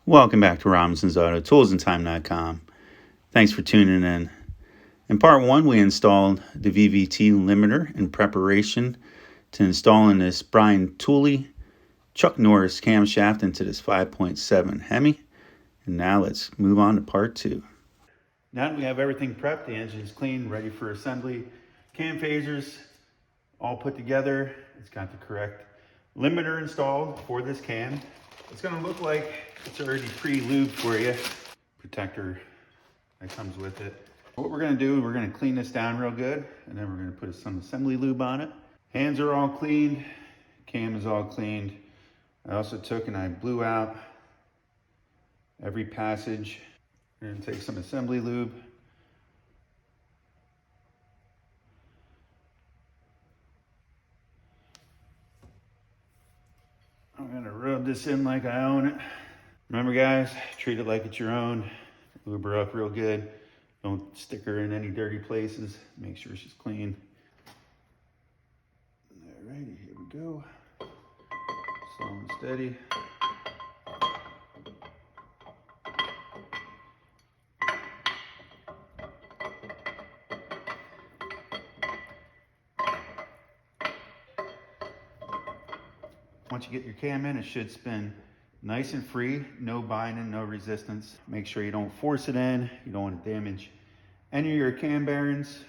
Welcome back to Robinson's Auto Tools and Time.com. Thanks for tuning in. In part one, we installed the VVT limiter in preparation to installing this Brian Tooley Chuck Norris camshaft into this 5.7 Hemi. And now let's move on to part two. Now that we have everything prepped, the engine is clean, ready for assembly. Cam phasers all put together. It's got the correct limiter installed for this cam. It's going to look like it's already pre-lubed for you. Protector that comes with it. What we're going to do, we're going to clean this down real good, and then we're going to put some assembly lube on it. Hands are all cleaned. Cam is all cleaned. I also took and I blew out every passage. We're going to take some assembly lube. I'm going to rub this in like I own it. Remember guys, treat it like it's your own. Lube her up real good. Don't stick her in any dirty places. Make sure she's clean. Alrighty, here we go. Slow and steady. Once you get your cam in, it should spin nice and free, no binding, no resistance. Make sure you don't force it in. You don't want to damage any of your cam bearings.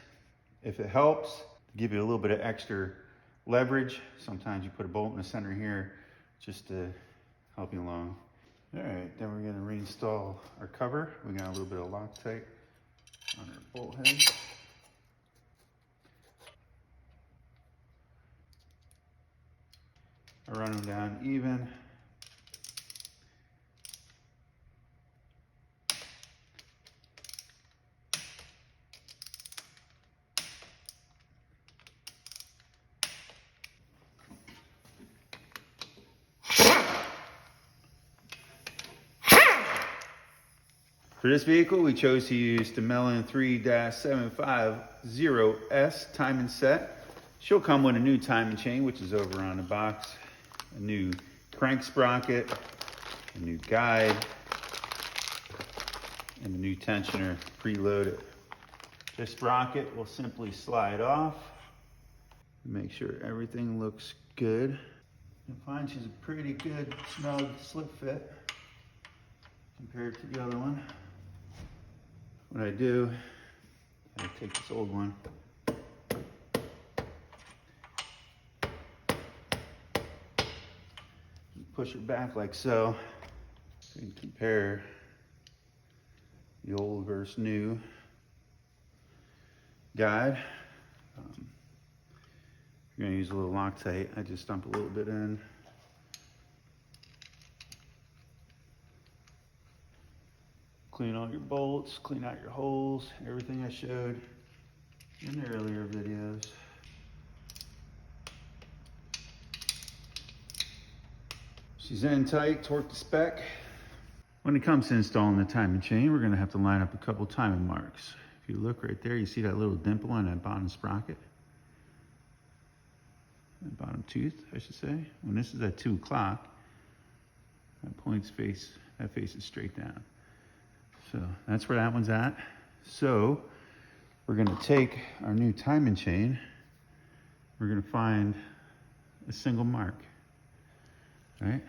If it helps, give you a little bit of extra leverage. Sometimes you put a bolt in the center here just to help you along. All right, then we're gonna reinstall our cover. We got a little bit of Loctite on our bolt head. I run them down even. For this vehicle, we chose to use the Gen3-750S timing set. She'll come with a new timing chain, which is over on the box, a new crank sprocket, a new guide, and a new tensioner preloaded. This sprocket will simply slide off. Make sure everything looks good. You'll find she's a pretty good snug slip fit compared to the other one. What I do, I take this old one, and push it back like so. So you can compare the old versus new guide. You're gonna use a little Loctite. I just dump a little bit in. Clean all your bolts, clean out your holes, everything I showed in the earlier videos. She's in tight, torque to spec. When it comes to installing the timing chain, we're gonna have to line up a couple timing marks. If you look right there, you see that little dimple on that bottom sprocket? That bottom tooth, I should say. When this is at 2 o'clock, that faces straight down. So that's where that one's at. So we're gonna take our new timing chain. We're gonna find a single mark, right?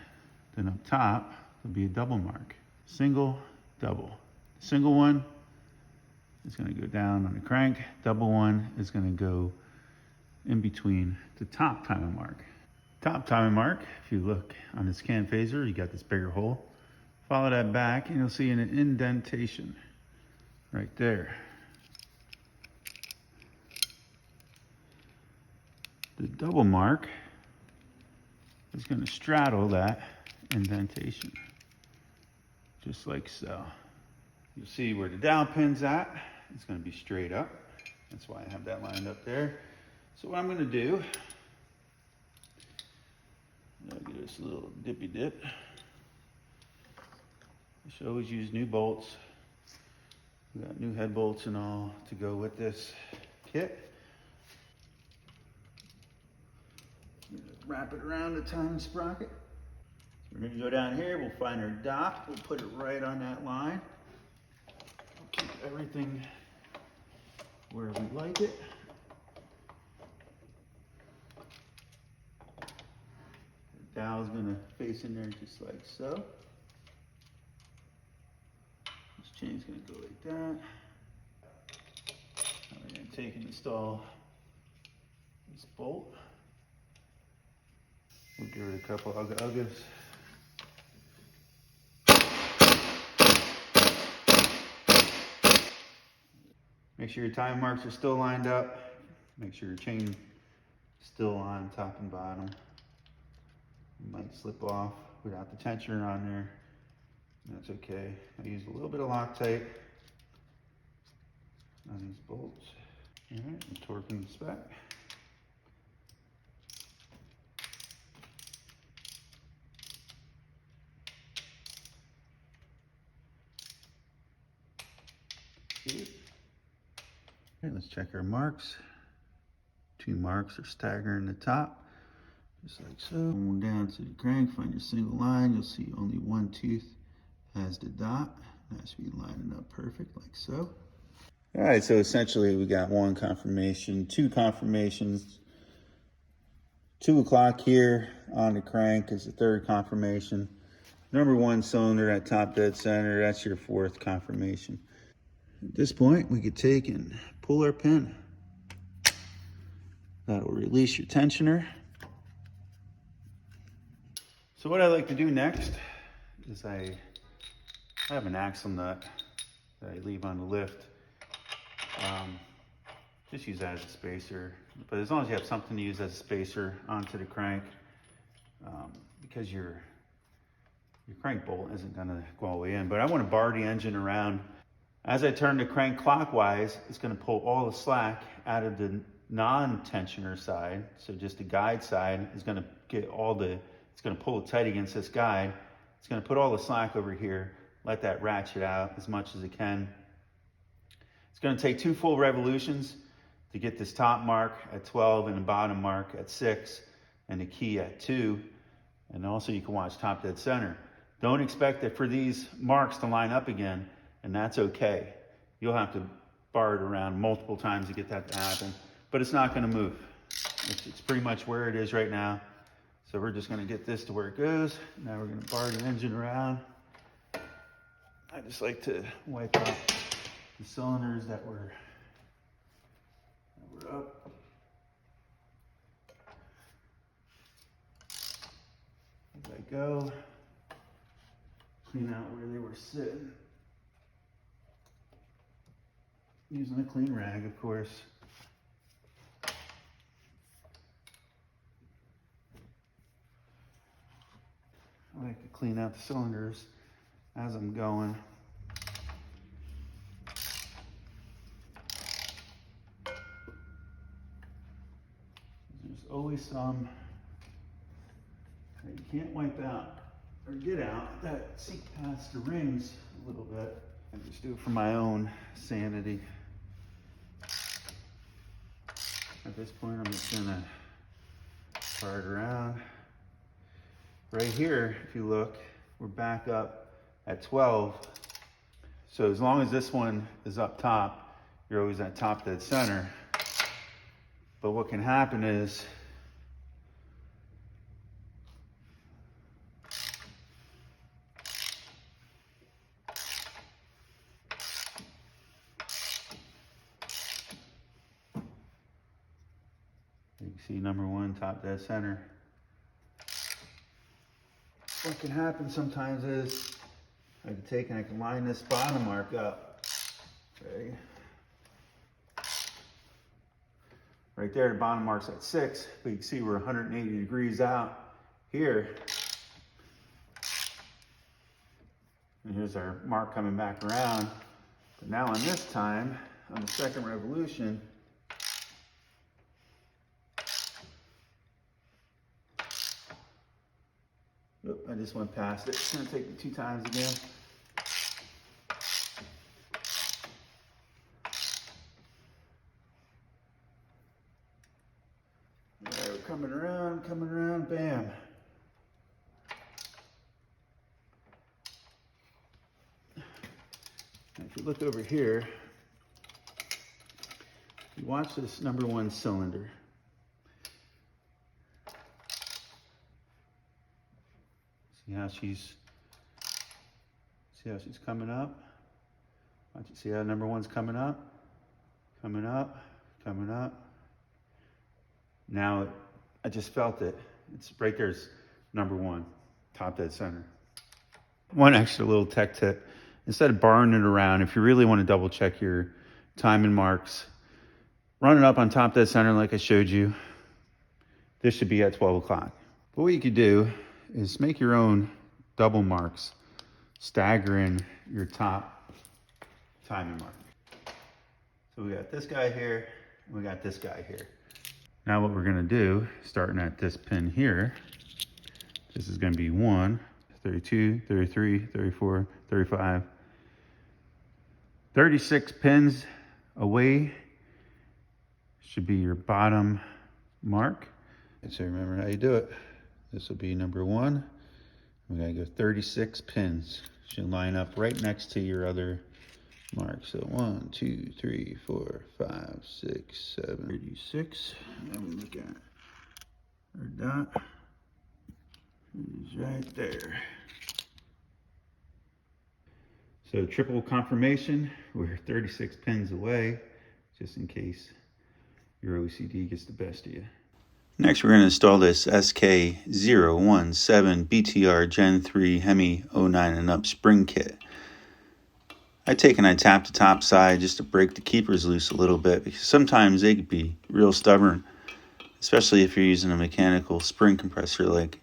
Then up top, there'll be a double mark. Single, double. Single one is gonna go down on the crank. Double one is gonna go in between the top timing mark. Top timing mark, if you look on this cam phaser, you got this bigger hole. Follow that back and you'll see an indentation right there. The double mark is going to straddle that indentation, just like so. You'll see where the dowel pin's at. It's going to be straight up. That's why I have that lined up there. So what I'm going to do, I'll give this a little dippy dip. I should always use new bolts. We got new head bolts and all to go with this kit. Wrap it around the timing sprocket. We're going to go down here, we'll find our dot, we'll put it right on that line. We'll keep everything where we like it. The dowel's going to face in there just like so. This chain's going to go like that. Now we're going to take and install this bolt. We'll give it a couple uggas. Make sure your time marks are still lined up. Make sure your chain is still on top and bottom. It might slip off without the tensioner on there. That's okay. I use a little bit of Loctite on these bolts. All right, and torquing the spec. Okay, let's check our marks. 2 marks are staggering the top, just like so. Going down to the crank, find your single line. You'll see only one tooth has the dot. That should be lining up perfect, like so. All right, so essentially we got 1 confirmation, 2 confirmations. 2 o'clock here on the crank is the 3rd confirmation. Number 1 cylinder at top dead center, that's your 4th confirmation. At this point, we could take and pull our pin. That'll release your tensioner. So what I like to do next is I have an axle nut that I leave on the lift. Just use that as a spacer. But as long as you have something to use as a spacer onto the crank, because your crank bolt isn't gonna go all the way in. But I wanna bar the engine around. As I turn the crank clockwise, it's going to pull all the slack out of the non-tensioner side. So just the guide side is going to get it's going to pull it tight against this guide. It's going to put all the slack over here, let that ratchet out as much as it can. It's going to take 2 full revolutions to get this top mark at 12 and the bottom mark at 6 and the key at 2. And also you can watch top dead center. Don't expect it for these marks to line up again. And that's okay. You'll have to bar it around multiple times to get that to happen, but it's not gonna move. It's pretty much where it is right now. So we're just gonna get this to where it goes. Now we're gonna bar the engine around. I just like to wipe out the cylinders that were up. As I go, clean out where they were sitting. Using a clean rag, of course. I like to clean out the cylinders as I'm going. There's always some that you can't wipe out or get out that seep past the rings a little bit. I just do it for my own sanity. At this point, I'm just gonna bar it around. Right here, if you look, we're back up at 12. So as long as this one is up top, you're always at top dead center. But what can happen is you can see number 1, top dead center. What can happen sometimes is I can take and I can line this bottom mark up. Okay. Right there, the bottom mark's at 6, but you can see we're 180 degrees out here. And here's our mark coming back around. But now on this time, on the 2nd revolution, oop, I just went past it. It's gonna take me 2 times again. All right, we're coming around, bam. if you look over here, you watch this number 1 cylinder. See how she's coming up? Watch it, see how number 1's coming up? Coming up, coming up. Now, I just felt it. It's right there's number 1, top dead center. One extra little tech tip. Instead of barring it around, if you really want to double check your timing marks, run it up on top dead center like I showed you. This should be at 12 o'clock. But what you could do is make your own double marks, stagger in your top timing mark. So we got this guy here, and we got this guy here. Now what we're gonna do, starting at this pin here, this is gonna be 1, 32, 33, 34, 35, 36 pins away should be your bottom mark. And so remember how you do it. This will be number 1. We gotta go 36 pins. Should line up right next to your other mark. So 1, 2, 3, 4, 5, 6, 7, 36. And we look at our dot. It's right there. So triple confirmation, we're 36 pins away, just in case your OCD gets the best of you. Next, we're going to install this SK017 BTR Gen 3 Hemi 09 and up spring kit. I take and I tap the top side just to break the keepers loose a little bit, because sometimes they could be real stubborn, especially if you're using a mechanical spring compressor like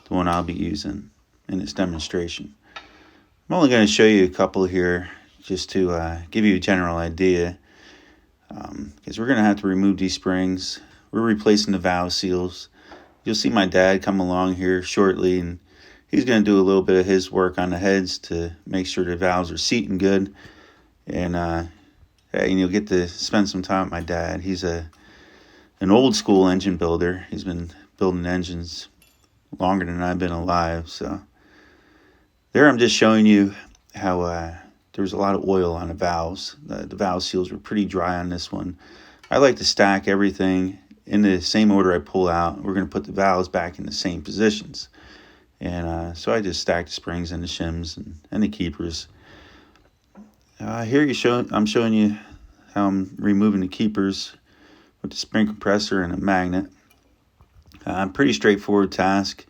the one I'll be using in this demonstration. I'm only going to show you a couple here just to give you a general idea, because we're going to have to remove these springs. We're replacing the valve seals. You'll see my dad come along here shortly, and he's going to do a little bit of his work on the heads to make sure the valves are seating good. And you'll get to spend some time with my dad. He's an old school engine builder. He's been building engines longer than I've been alive. So there I'm just showing you how there was a lot of oil on the valves. The valve seals were pretty dry on this one. I like to stack everything in the same order I pull out. We're going to put the valves back in the same positions. And so I just stacked the springs and the shims and the keepers. Here I'm showing you how I'm removing the keepers with the spring compressor and a magnet. Pretty straightforward task.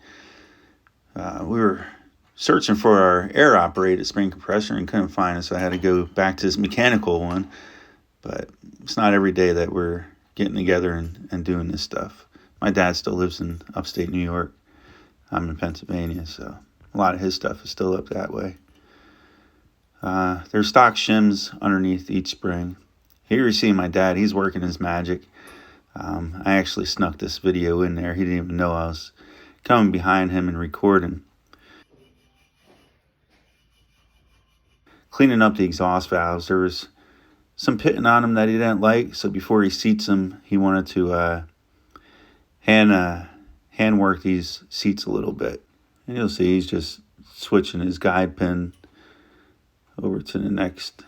We were searching for our air operated spring compressor and couldn't find it, so I had to go back to this mechanical one. But it's not every day that we're getting together and doing this stuff. My dad still lives in upstate New York. I'm in Pennsylvania, so a lot of his stuff is still up that way. There's stock shims underneath each spring. Here you see my dad, he's working his magic. I actually snuck this video in there. He didn't even know I was coming behind him and recording. Cleaning up the exhaust valves. There was some pitting on them that he didn't like, so before he seats them, he wanted to hand work these seats a little bit. And you'll see he's just switching his guide pin over to the next.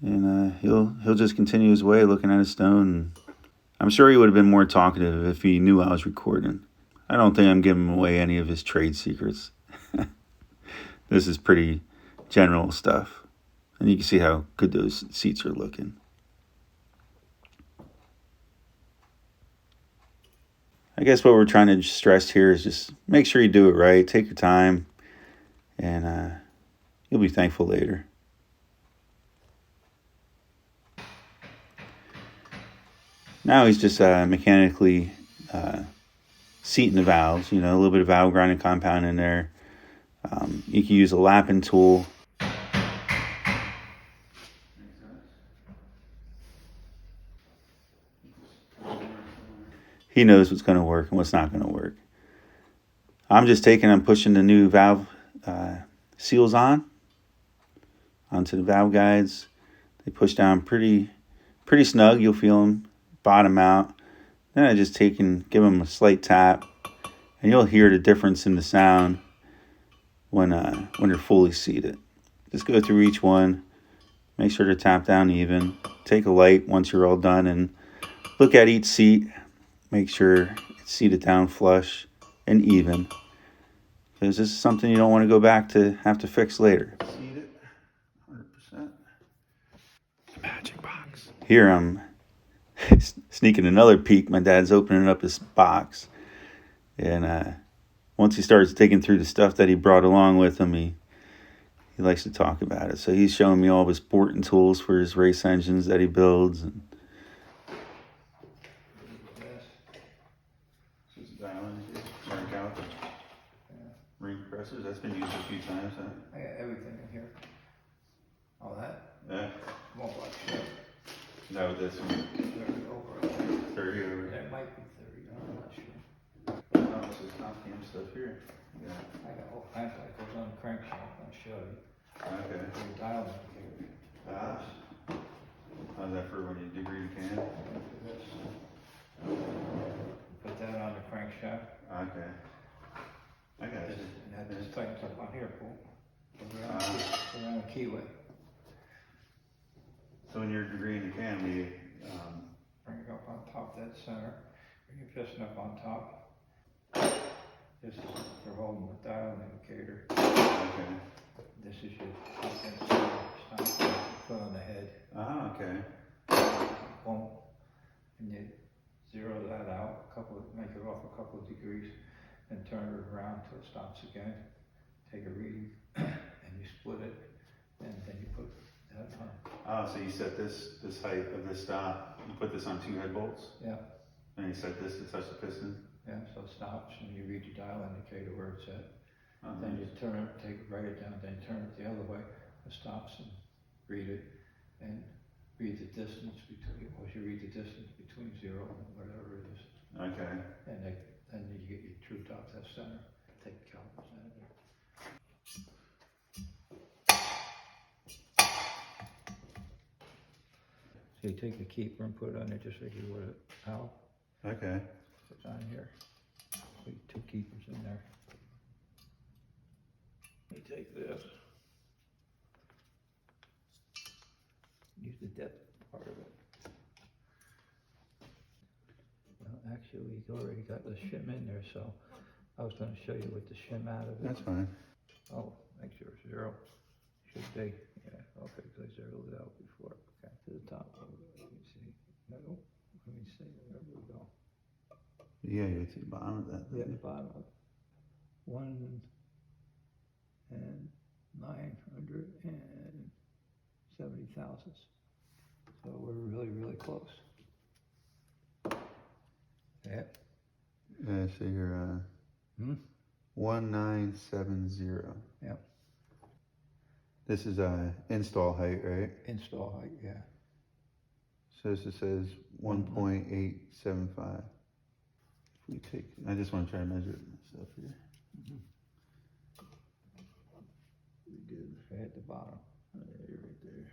And he'll just continue his way looking at his stone. And I'm sure he would have been more talkative if he knew I was recording. I don't think I'm giving away any of his trade secrets. This is pretty general stuff. And you can see how good those seats are looking. I guess what we're trying to stress here is just make sure you do it right. Take your time, and you'll be thankful later. Now he's just mechanically seating the valves. You know, a little bit of valve grinding compound in there. You can use a lapping tool. He knows what's going to work and what's not going to work. I'm just taking and pushing the new valve seals onto the valve guides. They push down pretty snug. You'll feel them bottom out. Then I just take and give them a slight tap, and you'll hear the difference in the sound when you're fully seated. Just go through each one, make sure to tap down even. Take a light once you're all done and look at each seat. Make sure it's seated down flush and even, because this is something you don't want to go back to have to fix later. Seated, 100%. Magic box. Here I'm sneaking another peek. My dad's opening up his box, and once he starts digging through the stuff that he brought along with him, he likes to talk about it. So he's showing me all of his sporting tools for his race engines that he builds. And ring compressors, that's been used a few times, huh? I got everything in here. All that? Yeah. Won't like shit. Is that what this one? 30 over. 30 over. That might be 30, I'm not sure. Oh, this is top cam stuff here. Yeah. I got all kinds of like goes on the crankshaft, I'll show you. Okay. The dial indicator. How's that for when you degree the can? Put that on the crankshaft. Okay. I got it. And that just tightens up on here, cool. Around the keyway. So when you're degreeing the can, we Bring it up on top of that center. Bring your piston up on top. This is for holding the dial indicator. okay. This is your top and center stop. Put on the head. Okay. Boom. And you zero that out, make it off a couple of degrees, then turn it around till it stops again. Take a reading, and you split it, and then you put that on. Oh, so you set this height of this stop, you put this on 2 head bolts? Yeah. And you set this to touch the piston? Yeah, so it stops, and you read your dial indicator where it's at. Oh, Then nice. you turn it, write it down, then you turn it the other way, it stops and read it, and read the distance between, once you read the distance between 0 and whatever it is. Okay. And then you get your true top that center. Take the calipers out of there. So you take the keeper and put it on there just like you would a towel. Okay. It's on here. Put 2 keepers in there. You take this. Use the depth part of it. Well, actually, we already got the shim in there, so I was going to show you with the shim out of it. That's fine. Oh, make sure it's 0. Should be. Yeah, okay, because I zeroed it out before. Okay, to the top. Let me see. No, let me see. There we go. Yeah, you get to the bottom of that. Yeah, the bottom of it. 1 and 970 thousandths. So we're really, really close. Yeah. Yeah, so you're 1970. Yeah. This is install height, right? Install height, yeah. So this says 1.875. If we take, I just want to try to measure it myself here. Pretty good. Right at the bottom. Oh, yeah, you're right there.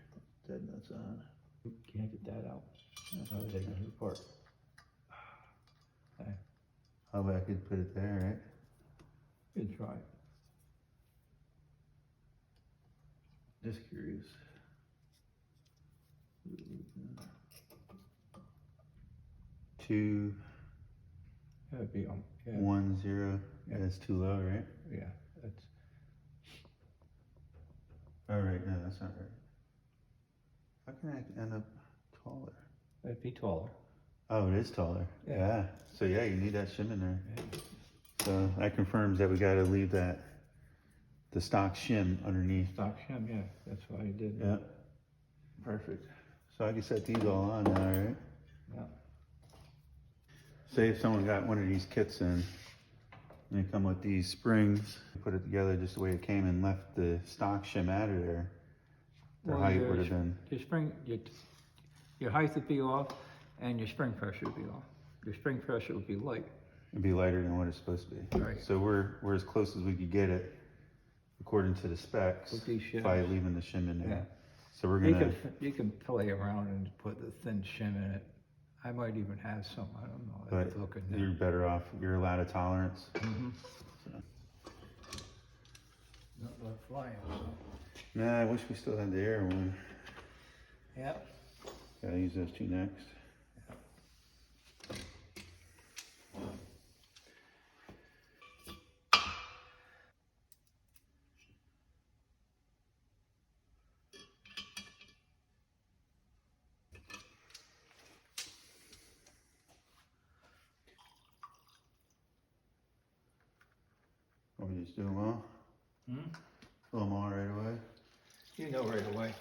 Dead nuts on. Can't get that out. That's how they take it apart. Okay. How about I could put it there, right? Good try. Just curious. 2, That'd be 1, 0. Yeah, that's too low, right? Yeah, that's. Oh, right. No, that's not right. How can I end up taller? That'd be taller. Oh, it is taller. Yeah. Yeah. So yeah, you need that shim in there. Yeah. So that confirms that we got to leave the stock shim underneath. Stock shim, yeah, that's why I did. Yeah. Perfect. So I can set these all on now, right? Yeah. Say if someone got one of these kits in, and they come with these springs, put it together just the way it came and left the stock shim out of there, their height would have been. Your spring, your height would be off, and your spring pressure would be off. Your spring pressure would be light. It'd be lighter than what it's supposed to be. Right. So we're as close as we could get it, according to the specs, With these shims. by leaving the shim in there. Yeah. So we're You gonna. can play around and put the thin shim in it. I might even have some, I don't know. I'd But look at you're that. better off. You're allowed a tolerance. Mm-hmm. So. flying, so. Nah, I wish we still had the air one. Yep. Gotta use those two next. Or we just do them all? Fill them all right away? You know right away.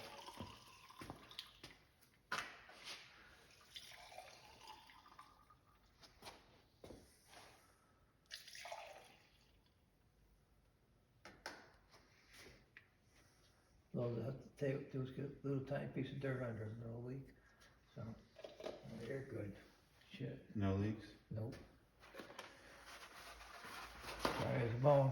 Well, they'll have to take those little tiny piece of dirt under them, they'll leak. So, they're good. Shit, No leaks? nope. Dry as a bone.